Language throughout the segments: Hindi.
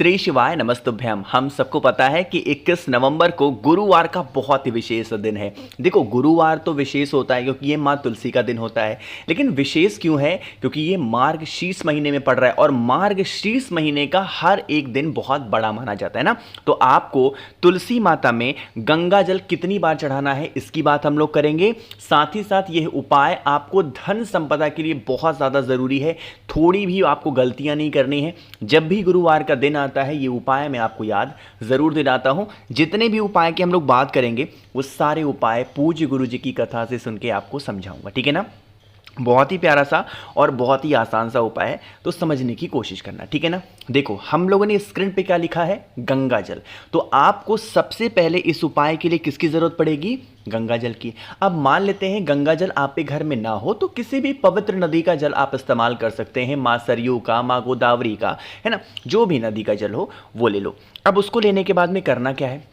श्री शिवाय नमस्तुभ्यम। हम सबको पता है कि 21 नवंबर को गुरुवार का बहुत ही विशेष दिन है। देखो, गुरुवार तो विशेष होता है क्योंकि ये माँ तुलसी का दिन होता है, लेकिन विशेष क्यों है? क्योंकि ये मार्गशीर्ष महीने में पड़ रहा है और मार्गशीर्ष महीने का हर एक दिन बहुत बड़ा माना जाता है ना। तो आपको तुलसी माता में गंगा जल कितनी बार चढ़ाना है, इसकी बात हम लोग करेंगे। साथ ही साथ यह उपाय आपको धन संपदा के लिए बहुत ज़्यादा ज़रूरी है। थोड़ी भी आपको गलतियां नहीं करनी है। जब भी गुरुवार का दिन आता है, ये उपाय मैं आपको याद ज़रूर दिलाता हूं। जितने भी उपाय की हम लोग बात करेंगे, वो सारे उपाय पूज्य गुरु जी की कथा से सुन के आपको समझाऊंगा, ठीक है ना। बहुत ही प्यारा सा और बहुत ही आसान सा उपाय है, तो समझने की कोशिश करना, ठीक है ना। देखो, हम लोगों ने स्क्रीन पे क्या लिखा है? गंगा जल। तो आपको सबसे पहले इस उपाय के लिए किसकी जरूरत पड़ेगी? गंगा जल की। अब मान लेते हैं गंगा जल आपके घर में ना हो, तो किसी भी पवित्र नदी का जल आप इस्तेमाल कर सकते हैं। माँ सरयू का, माँ गोदावरी का, है ना, जो भी नदी का जल हो वो ले लो। अब उसको लेने के बाद में करना क्या है?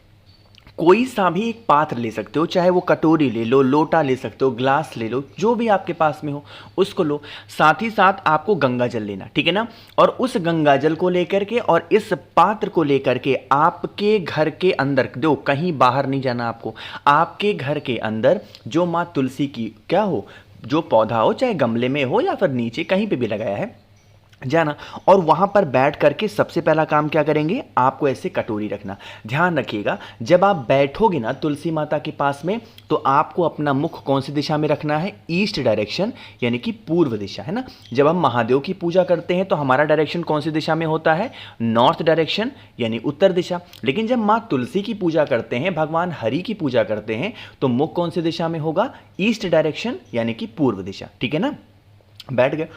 कोई सा भी एक पात्र ले सकते हो, चाहे वो कटोरी ले लो, लोटा ले सकते हो, ग्लास ले लो, जो भी आपके पास में हो उसको लो। साथ ही साथ आपको गंगा जल लेना, ठीक है ना। और उस गंगा जल को लेकर के और इस पात्र को लेकर के आपके घर के अंदर, दो कहीं बाहर नहीं जाना आपको, आपके घर के अंदर जो माँ तुलसी की क्या हो, जो पौधा हो, चाहे गमले में हो या फिर नीचे कहीं पे भी लगाया है, जाना और वहां पर बैठ करके सबसे पहला काम क्या करेंगे? आपको ऐसे कटोरी रखना। ध्यान रखिएगा, जब आप बैठोगे ना तुलसी माता के पास में, तो आपको अपना मुख कौन सी दिशा में रखना है? ईस्ट डायरेक्शन, यानी कि पूर्व दिशा, है ना। जब हम महादेव की पूजा करते हैं तो हमारा डायरेक्शन कौन सी दिशा में होता है? नॉर्थ डायरेक्शन, यानी उत्तर दिशा। लेकिन जब माँ तुलसी की पूजा करते हैं, भगवान हरि की पूजा करते हैं, तो मुख कौन सी दिशा में होगा? ईस्ट डायरेक्शन, यानी कि पूर्व दिशा, ठीक है ना। बैठ गए।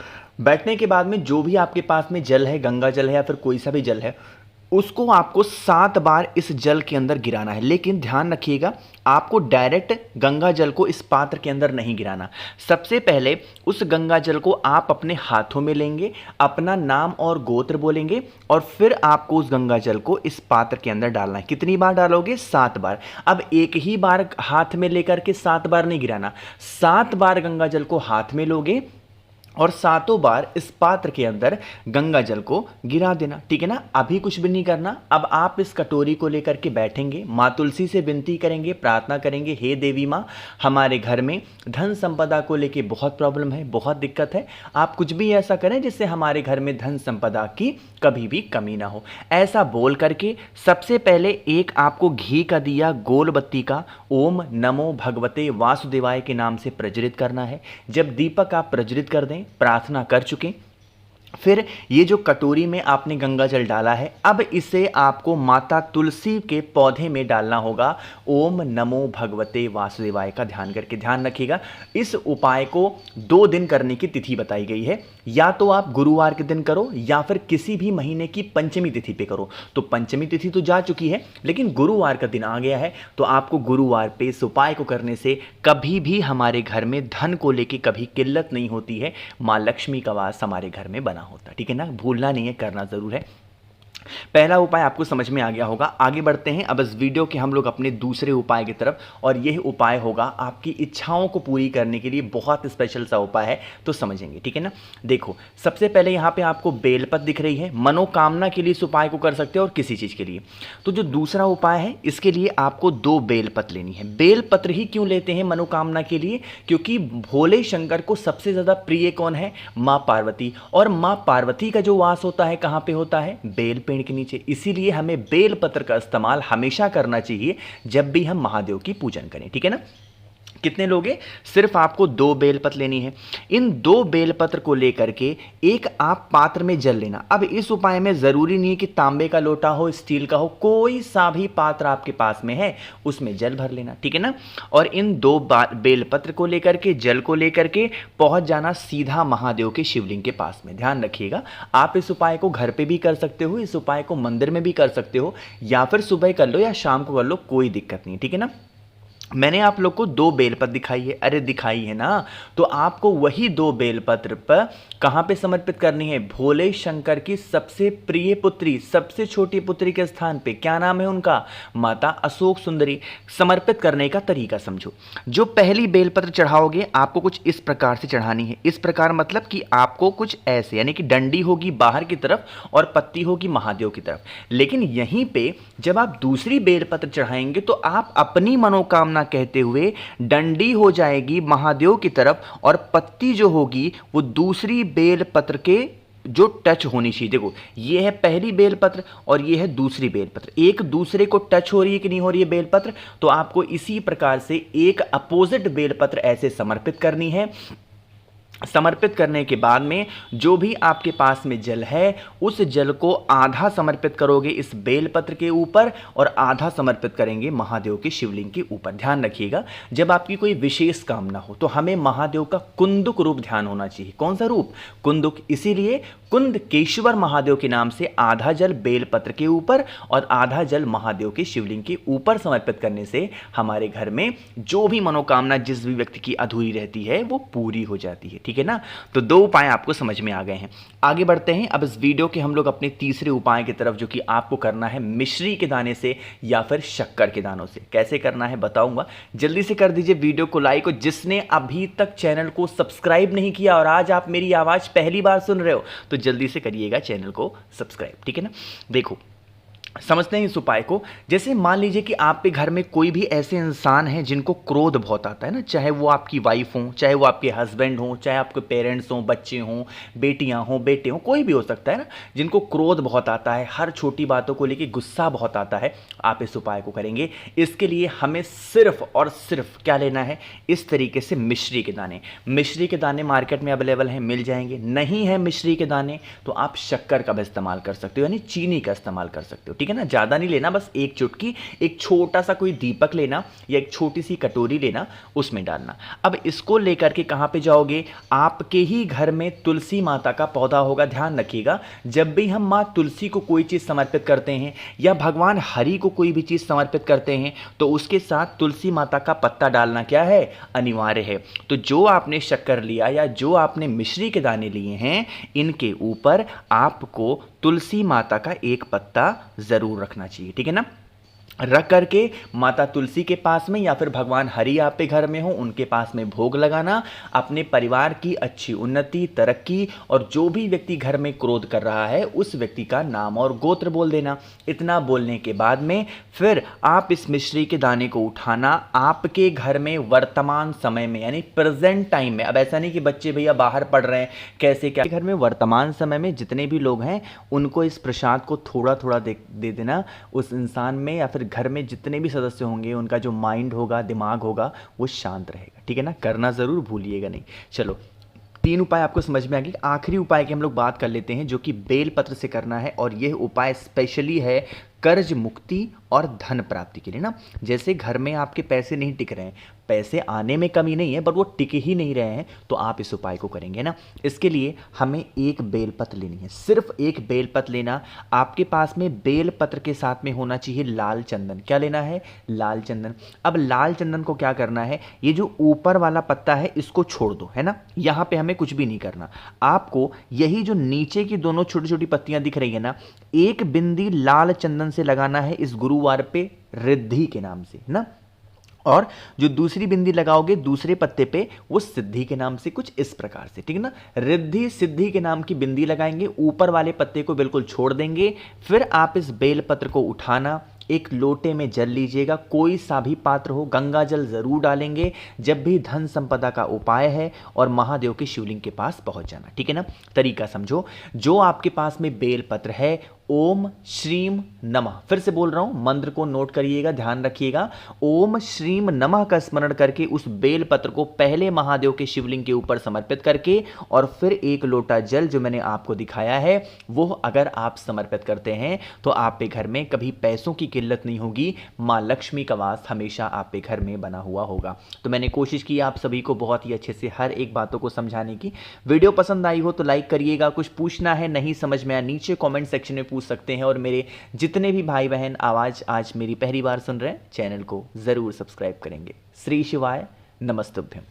बैठने के बाद में जो भी आपके पास में जल है, गंगा जल है या फिर कोई सा भी जल है, उसको आपको 7 बार इस जल के अंदर गिराना है। लेकिन ध्यान रखिएगा, आपको डायरेक्ट गंगा जल को इस पात्र के अंदर नहीं गिराना। सबसे पहले उस गंगा जल को आप अपने हाथों में लेंगे, अपना नाम और गोत्र बोलेंगे और फिर आपको उस गंगा जल को इस पात्र के अंदर डालना है। कितनी बार डालोगे? 7 बार। अब एक ही बार हाथ में लेकर के 7 बार नहीं गिराना, 7 बार गंगा जल को हाथ में लोगे और 7 बार इस पात्र के अंदर गंगा जल को गिरा देना, ठीक है ना। अभी कुछ भी नहीं करना। अब आप इस कटोरी को लेकर के बैठेंगे, माँ तुलसी से विनती करेंगे, प्रार्थना करेंगे, हे देवी माँ, हमारे घर में धन संपदा को लेके बहुत प्रॉब्लम है, बहुत दिक्कत है। आप कुछ भी ऐसा करें जिससे हमारे घर में धन संपदा की कभी भी कमी ना हो। ऐसा बोल करके सबसे पहले एक आपको घी का दिया, गोल बत्ती का, ओम नमो भगवते वासुदेवाय के नाम से प्रज्वलित करना है। जब दीपक आप प्रज्वलित कर दें, प्रार्थना कर चुके, फिर ये जो कटोरी में आपने गंगा जल डाला है, अब इसे आपको माता तुलसी के पौधे में डालना होगा। ओम नमो भगवते वासुदेवाय का ध्यान करके। ध्यान रखिएगा, इस उपाय को 2 दिन करने की तिथि बताई गई है। या तो आप गुरुवार के दिन करो या फिर किसी भी महीने की पंचमी तिथि पे करो। तो पंचमी तिथि तो जा चुकी है, लेकिन गुरुवार का दिन आ गया है, तो आपको गुरुवार पे इस उपाय को करने से कभी भी हमारे घर में धन को लेके कभी किल्लत नहीं होती है। माँ लक्ष्मी का वास हमारे घर में बना होता, ठीक है ना। भूलना नहीं है, करना जरूर है। पहला उपाय आपको समझ में आ गया होगा। आगे बढ़ते हैं अब इस वीडियो के हम लोग अपने दूसरे उपाय की तरफ, और यह उपाय होगा आपकी इच्छाओं को पूरी करने के लिए बहुत स्पेशल सा उपाय है, तो समझेंगे, ठीक है ना। देखो, सबसे पहले यहाँ पे आपको बेलपत्र दिख रही है। मनोकामना के लिए इस उपाय को कर सकते हो और किसी चीज़ के लिए। तो जो दूसरा उपाय है, इसके लिए आपको 2 बेलपत्र लेनी है। बेलपत्र ही क्यों लेते हैं मनोकामना के लिए? क्योंकि भोले शंकर को सबसे ज़्यादा प्रिय कौन है? माँ पार्वती। और माँ पार्वती का जो वास होता है कहाँ पे होता है? बेल पेड़ के नीचे। इसीलिए हमें बेल पत्र का इस्तेमाल हमेशा करना चाहिए जब भी हम महादेव की पूजन करें, ठीक है ना। कितने लोगे? सिर्फ आपको 2 बेलपत्र लेनी है। इन 2 बेलपत्र को लेकर के एक आप पात्र में जल लेना। अब इस उपाय में जरूरी नहीं है कि तांबे का लोटा हो, स्टील का हो, कोई सा भी पात्र आपके पास में है उसमें जल भर लेना, ठीक है ना। और इन 2 बेलपत्र को लेकर के, जल को लेकर के पहुंच जाना सीधा महादेव के शिवलिंग के पास में। ध्यान रखिएगा, आप इस उपाय को घर पे भी कर सकते हो, इस उपाय को मंदिर में भी कर सकते हो, या फिर सुबह कर लो या शाम को कर लो, कोई दिक्कत नहीं, ठीक है ना। मैंने आप लोग को 2 बेलपत्र दिखाई है, अरे दिखाई है ना, तो आपको वही 2 बेलपत्र पर कहाँ पे समर्पित करनी है? भोले शंकर की सबसे प्रिय पुत्री, सबसे छोटी पुत्री के स्थान पे। क्या नाम है उनका? माता अशोक सुंदरी। समर्पित करने का तरीका समझो। जो पहली बेलपत्र चढ़ाओगे आपको कुछ इस प्रकार से चढ़ानी है। इस प्रकार मतलब कि आपको कुछ ऐसे, यानी कि डंडी होगी बाहर की तरफ और पत्ती होगी महादेव की तरफ। लेकिन यहीं पे जब आप दूसरी बेलपत्र चढ़ाएंगे तो आप अपनी मनोकामना कहते हुए डंडी हो जाएगी महादेव की तरफ और पत्ती जो होगी वो दूसरी बेलपत्र के जो टच होनी चाहिए। देखो ये है पहली बेलपत्र और ये है दूसरी बेलपत्र, एक दूसरे को टच हो रही है कि नहीं हो रही है बेलपत्र, तो आपको इसी प्रकार से एक अपोजिट बेलपत्र ऐसे समर्पित करनी है। समर्पित करने के बाद में जो भी आपके पास में जल है उस जल को आधा समर्पित करोगे इस बेलपत्र के ऊपर और आधा समर्पित करेंगे महादेव के शिवलिंग के ऊपर। ध्यान रखिएगा जब आपकी कोई विशेष कामना हो तो हमें महादेव का कुंदुक रूप ध्यान होना चाहिए। कौन सा रूप? कुंदुक। इसीलिए कुंदकेश्वर महादेव के नाम से आधा जल बेलपत्र के ऊपर और आधा जल महादेव के शिवलिंग के ऊपर समर्पित करने से हमारे घर में जो भी मनोकामना जिस भी व्यक्ति की अधूरी रहती है वो पूरी हो जाती है। ठीक है ना? तो 2 उपाय आपको समझ में आ गए हैं। आगे बढ़ते हैं अब इस वीडियो के हम लोग अपने तीसरे उपाय की तरफ, जो कि आपको करना है मिश्री के दाने से या फिर शक्कर के दानों से। कैसे करना है बताऊंगा, जल्दी से कर दीजिए वीडियो को लाइक। और जिसने अभी तक चैनल को सब्सक्राइब नहीं किया और आज आप मेरी आवाज पहली बार सुन रहे हो तो जल्दी से करिएगा चैनल को सब्सक्राइब। ठीक है ना? देखो समझते हैं इस उपाय को। जैसे मान लीजिए कि आपके घर में कोई भी ऐसे इंसान हैं जिनको क्रोध बहुत आता है ना, चाहे वो आपकी वाइफ हो, चाहे वो आपके हस्बैंड हो, चाहे आपके पेरेंट्स हों, बच्चे हों, बेटियां हों, बेटे हों, कोई भी हो सकता है ना, जिनको क्रोध बहुत आता है, हर छोटी बातों को लेकर गुस्सा बहुत आता है। आप इस उपाय को करेंगे। इसके लिए हमें सिर्फ और सिर्फ क्या लेना है? इस तरीके से मिश्री के दाने। मिश्री के दाने मार्केट में अवेलेबल हैं, मिल जाएंगे। नहीं है मिश्री के दाने तो आप शक्कर का भी इस्तेमाल कर सकते हो, यानी चीनी का इस्तेमाल कर सकते हो। ठीक है ना? ज्यादा नहीं लेना, बस एक चुटकी, एक छोटा सा कोई दीपक लेना या एक छोटी सी कटोरी लेना, उसमें डालना। अब इसको लेकर के कहां पे जाओगे? आपके ही घर में तुलसी माता का पौधा होगा। ध्यान रखिएगा जब भी हम मां तुलसी को कोई चीज समर्पित करते हैं या भगवान हरि को कोई भी चीज समर्पित करते हैं तो उसके साथ तुलसी माता का पत्ता डालना क्या है? अनिवार्य है। तो जो आपने शक्कर लिया या जो आपने मिश्री के दाने लिए हैं इनके ऊपर आपको तुलसी माता का एक पत्ता जरूर रखना चाहिए। ठीक है ना? रख करके माता तुलसी के पास में या फिर भगवान हरि आप पे घर में हो उनके पास में भोग लगाना। अपने परिवार की अच्छी उन्नति, तरक्की और जो भी व्यक्ति घर में क्रोध कर रहा है उस व्यक्ति का नाम और गोत्र बोल देना। इतना बोलने के बाद में फिर आप इस मिश्री के दाने को उठाना आपके घर में वर्तमान समय में, यानी प्रेजेंट टाइम में। अब ऐसा नहीं कि बच्चे भैया बाहर पढ़ रहे हैं कैसे क्या, घर में वर्तमान समय में जितने भी लोग हैं उनको इस प्रसाद को थोड़ा थोड़ा दे देना। उस इंसान में या फिर घर में जितने भी सदस्य होंगे उनका जो माइंड होगा, दिमाग होगा, वो शांत रहेगा। ठीक है ना? करना जरूर भूलिएगा नहीं। चलो 3 उपाय आपको समझ में आ गए। आखिरी उपाय की हम लोग बात कर लेते हैं जो कि बेलपत्र से करना है और यह उपाय स्पेशली है कर्ज मुक्ति और धन प्राप्ति के लिए ना। जैसे घर में आपके पैसे नहीं टिक रहे हैं, पैसे आने में कमी नहीं है पर वो टिके ही नहीं रहे हैं, तो आप इस उपाय को करेंगे ना। इसके लिए हमें एक बेलपत्र लेनी है, सिर्फ एक बेलपत्र लेना। आपके पास में बेलपत्र के साथ में होना चाहिए लाल चंदन। क्या लेना है? लाल चंदन। अब लाल चंदन को क्या करना है? ये जो ऊपर वाला पत्ता है इसको छोड़ दो, है ना। यहाँ पे हमें कुछ भी नहीं करना। आपको यही जो नीचे की दोनों छोटी छोटी पत्तियां दिख रही है ना, एक बिंदी लाल चंदन से लगाना है इस गुरुवार पे रिद्धि के नाम से ना। और जो दूसरी बिंदी लगाओगे दूसरे पत्ते पे वो सिद्धि के नाम से, कुछ इस प्रकार से। ठीक है ना? रिद्धि सिद्धि के नाम की बिंदी लगाएंगे, ऊपर वाले पत्ते को बिल्कुल छोड़ देंगे। फिर आप इस बेलपत्र को उठाना, एक लोटे में जल लीजिएगा, कोई सा भी पात्र हो, गंगा जल जरूर डालेंगे जब भी धन संपदा का उपाय है, और महादेव के शिवलिंग के पास पहुंच जाना। ठीक है ना? तरीका समझो। जो आपके पास में बेलपत्र है, ओम श्रीम नमः, फिर से बोल रहा हूं, मंत्र को नोट करिएगा, ध्यान रखिएगा। ओम श्रीम नमः का स्मरण करके उस बेलपत्र को पहले महादेव के शिवलिंग के ऊपर समर्पित करके और फिर एक लोटा जल जो मैंने आपको दिखाया है वो अगर आप समर्पित करते हैं तो आपके घर में कभी पैसों की किल्लत नहीं होगी। मां लक्ष्मी का वास हमेशा आपके घर में बना हुआ होगा। तो मैंने कोशिश की आप सभी को बहुत ही अच्छे से हर एक बातों को समझाने की। वीडियो पसंद आई हो तो लाइक करिएगा। कुछ पूछना है, नहीं समझ में आया, नीचे कॉमेंट सेक्शन में पूछ सकते हैं। और मेरे जितने भी भाई बहन आवाज़ आज मेरी पहली बार सुन रहे हैं, चैनल को ज़रूर सब्सक्राइब करेंगे। श्री शिवाय नमस्तुभ्यम।